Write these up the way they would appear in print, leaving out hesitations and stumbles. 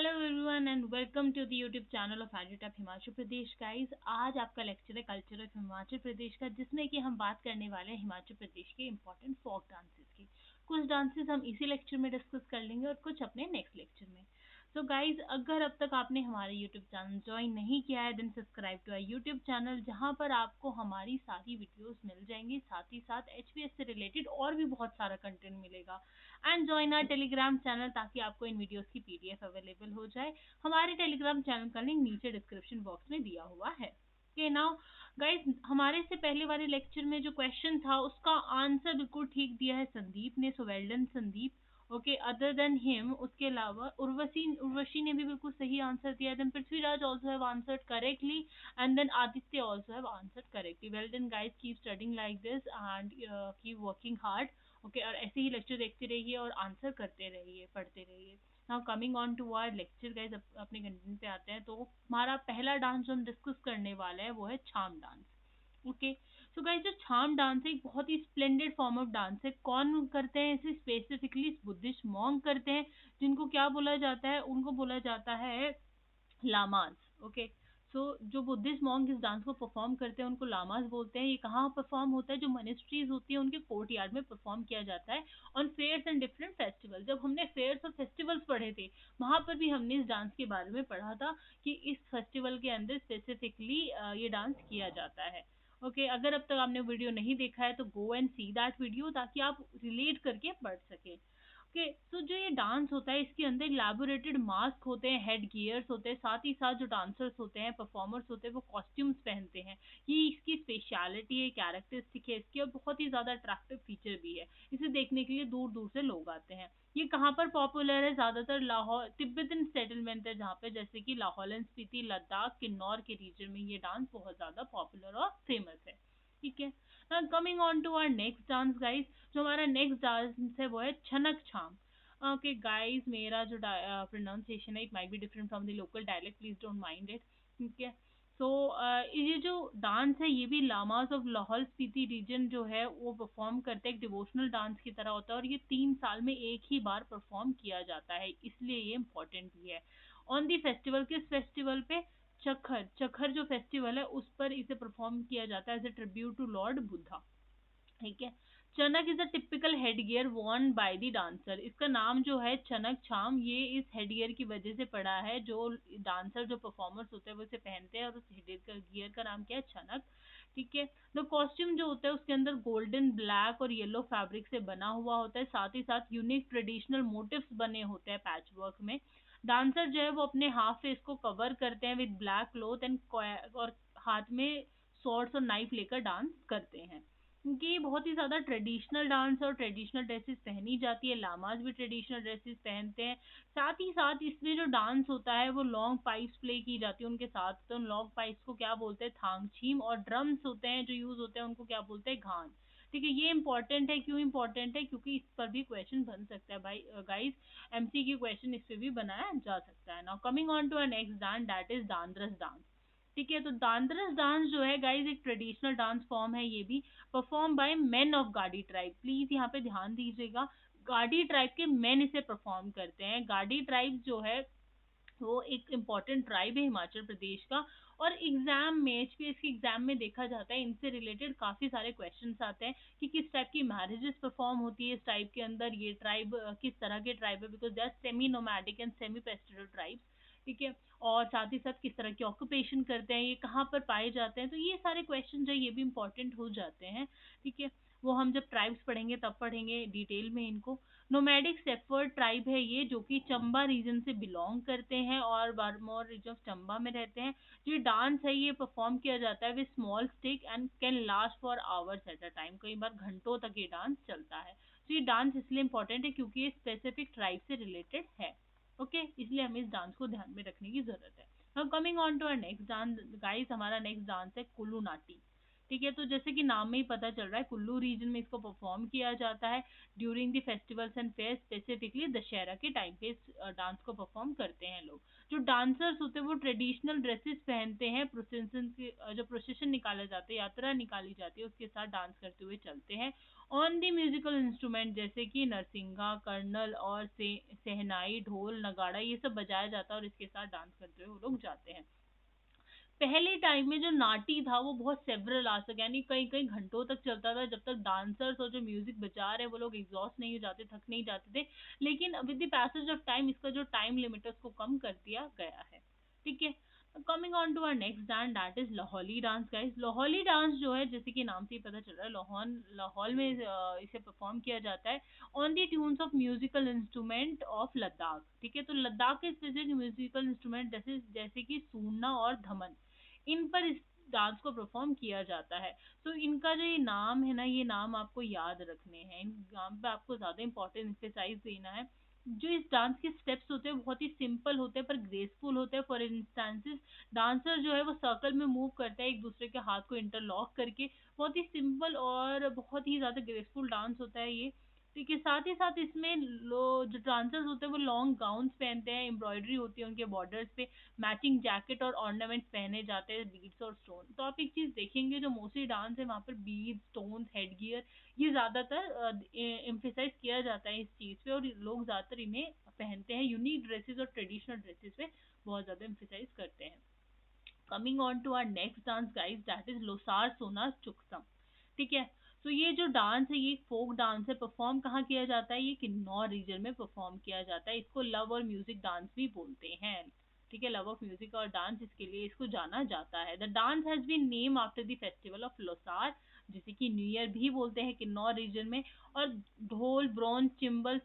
Hello everyone and welcome to the YouTube channel of edit Himachal Pradesh guys. आज आपका lecture है culture of Himachal Pradesh का, जिसमें कि हम बात करने वाले हैं हिमाचल प्रदेश के इंपॉर्टेंट फोक डांसेस की। कुछ डांसेस हम इसी लेक्चर में डिस्कस कर लेंगे और कुछ अपने नेक्स्ट लेक्चर में। तो गाइज, अगर अब तक आपने हमारे यूट्यूब चैनल ज्वाइन नहीं किया है then subscribe to our YouTube channel, जहां पर आपको हमारी सारी वीडियोस मिल जाएंगी, साथ ही साथ एचपीएस से रिलेटेड और भी बहुत सारा कंटेंट मिलेगा। And join our Telegram channel ताकि आपको इन वीडियोस की पीडीएफ अवेलेबल हो जाए। हमारे टेलीग्राम चैनल का लिंक नीचे डिस्क्रिप्शन बॉक्स में दिया हुआ है। ओके नाउ गाइस, हमारे से पहले वाले लेक्चर में जो क्वेश्चन था उसका आंसर बिल्कुल ठीक दिया है संदीप ने, so well done Sandeep. Okay, other than him, उसके अलावा उर्वशी उर्वशी ने भी बिल्कुल सही आंसर दिया। Then Prithviraj also have answered correctly and then Aditya also have answered correctly. Well done guys, keep studying like this and keep working hard. Okay, और ऐसे ही lecture देखते रहिए और आंसर करते रहिए, पढ़ते रहिए। Now coming on to our lecture guys, अपने कंटेंट पे आते हैं। तो हमारा पहला डांस जो हम डिस्कस करने वाले हैं वो है छाम डांस। ओके, सो गाइस, जो छाम डांस है एक बहुत ही स्प्लेंडेड फॉर्म ऑफ डांस है। कौन करते हैं इसे? स्पेसिफिकली बुद्धिस्ट मॉन्क करते हैं, जिनको क्या बोला जाता है? उनको बोला जाता है लामाज। ओके, सो जो बुद्धिस्ट मॉन्क इस डांस को परफॉर्म करते हैं उनको लामाज बोलते हैं। ये कहाँ परफॉर्म होता है? जो मॉनेस्ट्रीज होती है उनके कोर्ट यार्ड में परफॉर्म किया जाता है on fairs and different festival. जब हमने फेयर्स और फेस्टिवल्स पढ़े थे वहां पर भी हमने इस डांस के बारे में पढ़ा था कि इस फेस्टिवल के अंदर स्पेसिफिकली ये डांस किया जाता है। ओके, अगर अब तक आपने वीडियो नहीं देखा है तो go and see that video, ताकि आप रिलेट करके पढ़ सके। ओके, सो जो ये डांस होता है इसके अंदर इलैबोरेटेड मास्क होते हैं, हेड गियर्स होते हैं, साथ ही साथ जो डांसर्स होते हैं, परफॉर्मर्स होते हैं, वो कॉस्ट्यूम्स पहनते हैं। ये इसकी स्पेशलिटी है, कैरेक्टरिस्टिक है इसकी, और बहुत ही ज्यादा अट्रैक्टिव फीचर भी है। इसे देखने के लिए दूर दूर से लोग आते हैं। ये कहाँ पर पॉपुलर है? ज्यादातर लाहौर तिब्बतन सेटलमेंट है जहाँ पे, जैसे कि लाहौल एंड स्पीति, लद्दाख, किन्नौर के रीजन में ये डांस बहुत ज्यादा पॉपुलर और फेमस है। ठीक है, coming on to our next dance guys. जो हमारा नेक्स्ट डांस है वो है छनक छाम। ओके गाइस, मेरा जो प्रोनाउंसिएशन है it might be different from the local dialect, please don't mind it. ठीक है, सो ये जो डांस है ये भी lamas of Lahaul Spiti region जो है वो परफॉर्म करते हैं। एक डिवोशनल डांस की तरह होता है और ये 3 साल में एक ही बार परफॉर्म किया जाता है, इसलिए ये इम्पोर्टेंट भी है। ऑन दी फेस्टिवल, किस फेस्टिवल पे? चखर। चखर जो फेस्टिवल है उस पर इसे परफॉर्म किया जाता है as a tribute to lord Buddha. ठीक है, Chanak is a typical headgear worn by the dancer. इसका नाम जो है चनक छाम, ये इस हेडगियर की वजह से पड़ा है। जो डांसर, जो परफॉर्मर्स होते हैं वो इसे पहनते हैं और उस हेडगियर का नाम क्या है? छनक। ठीक है, द कॉस्ट्यूम जो होता है उसके अंदर गोल्डन, ब्लैक और येलो फैब्रिक से बना हुआ होता है, साथ ही साथ यूनिक ट्रेडिशनल मोटिव्स बने होते हैं पैच वर्क में। डांसर जो है वो अपने हाफ फेस को कवर करते हैं विद ब्लैक क्लोथ एंड, और हाथ में सॉर्ड्स और नाइफ लेकर डांस करते हैं। क्योंकि ये बहुत ही ज़्यादा ट्रेडिशनल डांस और ट्रेडिशनल ड्रेसेस पहनी जाती है। लामाज भी ट्रेडिशनल ड्रेसेस पहनते हैं। साथ ही साथ इसमें जो डांस होता है वो लॉन्ग पाइप्स प्ले की जाती है उनके साथ। तो लॉन्ग पाइप्स को क्या बोलते हैं? थांगछीम। और ड्रम्स होते हैं जो यूज होते हैं उनको क्या बोलते हैं? घान। ठीक है, ये इंपॉर्टेंट है। क्यों इंपॉर्टेंट है? क्योंकि इस पर भी क्वेश्चन बन सकता है भाई गाइस, एमसीक्यू क्वेश्चन इस पे भी बनाया जा सकता है। Now coming on to a next dance, that is Dandras dance. ठीक है, तो दांद्रस डांस जो है गाइस एक ट्रेडिशनल डांस फॉर्म है, ये भी परफॉर्म बाय मेन ऑफ गाड़ी ट्राइब। प्लीज यहाँ पे ध्यान दीजिएगा, गाड़ी ट्राइब के मेन इसे परफॉर्म करते हैं। गाड़ी ट्राइब जो है वो एक इम्पॉर्टेंट ट्राइब है हिमाचल प्रदेश का। और एग्जाम में, एचपीएस के एग्जाम में देखा जाता है इनसे रिलेटेड काफी सारे क्वेश्चंस आते हैं कि किस टाइप की मैरिजेस परफॉर्म होती है इस टाइप के अंदर। ये ट्राइब किस तरह के ट्राइब है? Because they are semi nomadic and semi pastoral tribes. ठीक है, और साथ ही साथ किस तरह की ऑक्यूपेशन करते हैं, ये कहाँ पर पाए जाते हैं, तो ये सारे क्वेश्चन जो ये भी इंपॉर्टेंट हो जाते हैं। ठीक है, वो हम जब ट्राइब्स पढ़ेंगे तब पढ़ेंगे डिटेल में इनको। नोमैडिक सेफर्ड ट्राइब है ये, जो कि चंबा रीजन से बिलोंग करते हैं और बारमोर रीजन ऑफ चंबा में रहते हैं। जो ये डांस है ये परफॉर्म किया जाता है with small stick and can last for hours at a time. कई बार घंटों तक ये डांस चलता है। तो ये डांस इसलिए इंपॉर्टेंट है क्योंकि ये स्पेसिफिक ट्राइब से रिलेटेड है। ओके, इसलिए हमें इस डांस को ध्यान में रखने की जरूरत है। Now coming on to our next dance guys, हमारा नेक्स्ट डांस है कुल्लू नाटी। ठीक है, तो जैसे कि नाम में ही पता चल रहा है, कुल्लू रीजन में इसको परफॉर्म किया जाता है during the festivals and fair, specifically Dussehra के टाइम पे इस डांस को परफॉर्म करते हैं लोग। जो डांसर्स होते हैं वो ट्रेडिशनल ड्रेसेस पहनते हैं, प्रोसेशन के जो प्रोसेशन निकाला जाता है, यात्रा निकाली जाती है, उसके साथ डांस करते हुए चलते हैं ऑन दी म्यूजिकल इंस्ट्रूमेंट, जैसे कि नरसिंगा, कर्नल और सहनाई, ढोल, नगाड़ा, ये सब बजाया जाता है और इसके साथ डांस करते हुए वो लोग जाते हैं। पहले टाइम में जो नाटी था वो बहुत सेवरल आवर्स तक, यानी कई कई घंटों तक चलता था, जब तक डांसर्स और जो म्यूजिक बजा रहे हैं वो लोग एग्जॉस्ट नहीं हो जाते, थक नहीं जाते थे। लेकिन with the passage of time इसका जो टाइम लिमिट है उसको कम कर दिया गया है। ठीक है, coming on to our next dance, that is Lahauli dance guys. Lahauli dance जो है, जैसे कि नाम से ही पता चल रहा है, लाहौल में इसे परफॉर्म किया जाता है on the tunes of musical instrument of Ladakh. ठीक है, तो लद्दाख के स्पेसिफिक म्यूजिकल इंस्ट्रूमेंट जैसे जैसे कि सूरना और धमन, इन पर इस डांस को परफॉर्म किया जाता है। तो इनका जो ये नाम है ना, ये नाम आपको याद रखने हैं, इन नाम पे आपको ज्यादा इंपॉर्टेंस एम्फेसाइज देना है। जो इस डांस के स्टेप्स होते हैं बहुत ही सिंपल होते हैं पर ग्रेसफुल होते हैं। फॉर इंस्टेंसेस, डांसर जो है वो सर्कल में मूव करता है एक दूसरे के हाथ को इंटरलॉक करके, बहुत ही सिंपल और बहुत ही ज्यादा ग्रेसफुल डांस होता है ये। ठीक है, साथ ही साथ इसमें जो डांसर्स होते हैं वो लॉन्ग गाउन्स पहनते हैं, एम्ब्रॉयडरी होती है उनके बॉर्डर्स पे, मैचिंग जैकेट और ऑर्नामेंट्स पहने जाते हैं, बीड्स और स्टोन। तो आप एक चीज देखेंगे, जो मोस्टली डांस है वहाँ पर बीड्स, स्टोन्स, हेडगियर, ये ज्यादातर एम्फेसाइज किया जाता है इस चीज पे, और लोग ज्यादातर इन्हें पहनते हैं, यूनिक ड्रेसेस और ट्रेडिशनल ड्रेसेस पे बहुत ज्यादा एम्फेसाइज करते हैं। Coming on to our next dance guys, that is Losar Sona Chuksam. ठीक है, तो ये जो डांस है ये फोक डांस है, परफॉर्म कहाँ किया जाता है, ये किन्नौर रीजन में परफॉर्म किया जाता है। इसको लव और म्यूजिक डांस भी बोलते हैं। ठीक है, लव ऑफ म्यूजिक और डांस, इसके लिए इसको जाना जाता है। The dance has been name after the festival of Losar, जिसे कि न्यू ईयर भी बोलते हैं किन्नौर रीजन में। और dhol, bronze, cymbals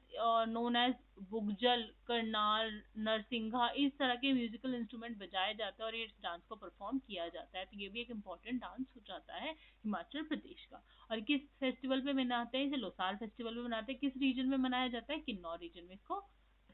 known as bugjal, karnal, narsingha, इस तरह के म्यूजिकल इंस्ट्रूमेंट बजाए जाते हैं और इस डांस को परफॉर्म किया जाता है। तो ये भी एक इम्पोर्टेंट डांस हो जाता है हिमाचल प्रदेश का। और किस फेस्टिवल पे मनाते हैं इसे, लोसार फेस्टिवल में मनाते हैं। किस रीजन में मनाया जाता है, किन्नौर रीजन में इसको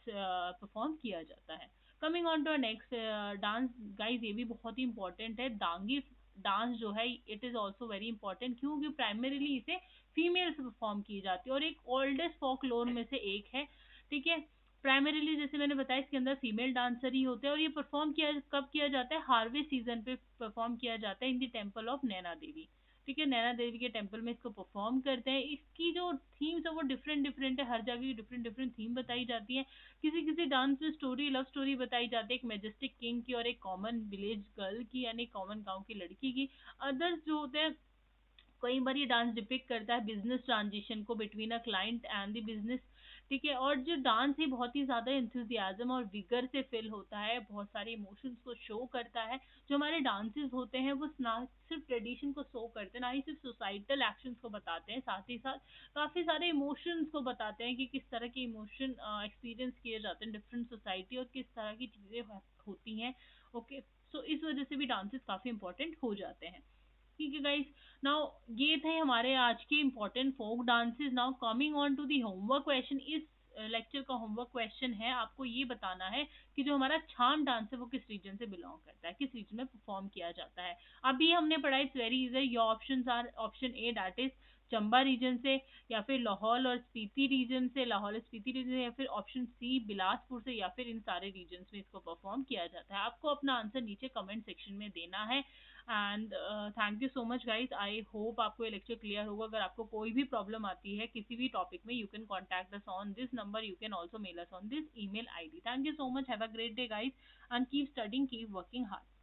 परफॉर्म किया जाता है। Coming on to next dance guys, ये भी बहुत ही इंपॉर्टेंट है, दांगी डांस जो है, it is also very important, क्योंकि प्राइमरीली इसे फीमेल से परफॉर्म की जाती है और एक ओल्डेस्ट फोकलोर में से एक है। ठीक है, प्राइमरीली जैसे मैंने बताया इसके अंदर फीमेल डांसर ही होते हैं, और ये परफॉर्म किया कब किया जाता है, हार्वेस्ट सीजन पे परफॉर्म किया जाता है in the temple of Naina Devi. ठीक है, नैना देवी के टेम्पल में इसको परफॉर्म करते हैं। इसकी जो थीम्स है वो डिफरेंट डिफरेंट है, हर जगह डिफरेंट डिफरेंट थीम बताई जाती है। किसी किसी डांस में स्टोरी, लव स्टोरी बताई जाती है, एक मैजेस्टिक किंग की और एक कॉमन विलेज गर्ल की, यानी कॉमन गांव की लड़की की। अदर्स जो होते हैं, कई बार ये डांस डिपिक्ट करता है बिजनेस ट्रांजिशन को between a client and the business. ठीक है, और जो डांस है बहुत ही ज्यादा इंथुजियाज्म और विगर से फिल होता है, बहुत सारे इमोशंस को शो करता है। जो हमारे डांसेस होते हैं वो ना सिर्फ ट्रेडिशन को शो करते हैं, ना ही सिर्फ सोसाइटल एक्शंस को बताते हैं, साथ ही साथ काफी सारे इमोशंस को बताते हैं कि किस तरह के इमोशन एक्सपीरियंस किए जाते हैं डिफरेंट सोसाइटी, और किस तरह की चीजें होती हैं। ओके, सो इस वजह से भी डांसेस काफी इंपॉर्टेंट हो जाते हैं। ठीक है गाइस, नाउ ये थे हमारे आज के important folk dances. Now coming on to the homework question, इस लेक्चर का होमवर्क क्वेश्चन है, आपको ये बताना है कि जो हमारा छाम डांस है वो किस रीजन से बिलोंग करता है, किस रीजन में परफॉर्म किया जाता है। अभी हमने पढ़ा, it's very easy, your options are option A that is Chamba region से, या फिर लाहौल और स्पीति रीजन से, लाहौल और स्पीति रीजन से, या फिर ऑप्शन सी बिलासपुर से, या फिर इन सारे रीजन में इसको परफॉर्म किया जाता है। आपको अपना आंसर नीचे कमेंट सेक्शन में देना है। And thank you so much guys, I hope आपको ये लेक्चर क्लियर होगा। अगर आपको कोई भी प्रॉब्लम आती है किसी भी टॉपिक में, you can contact us on this number, you can also mail us on this email ID. Thank you so much, have a great day guys, and keep studying, keep working hard.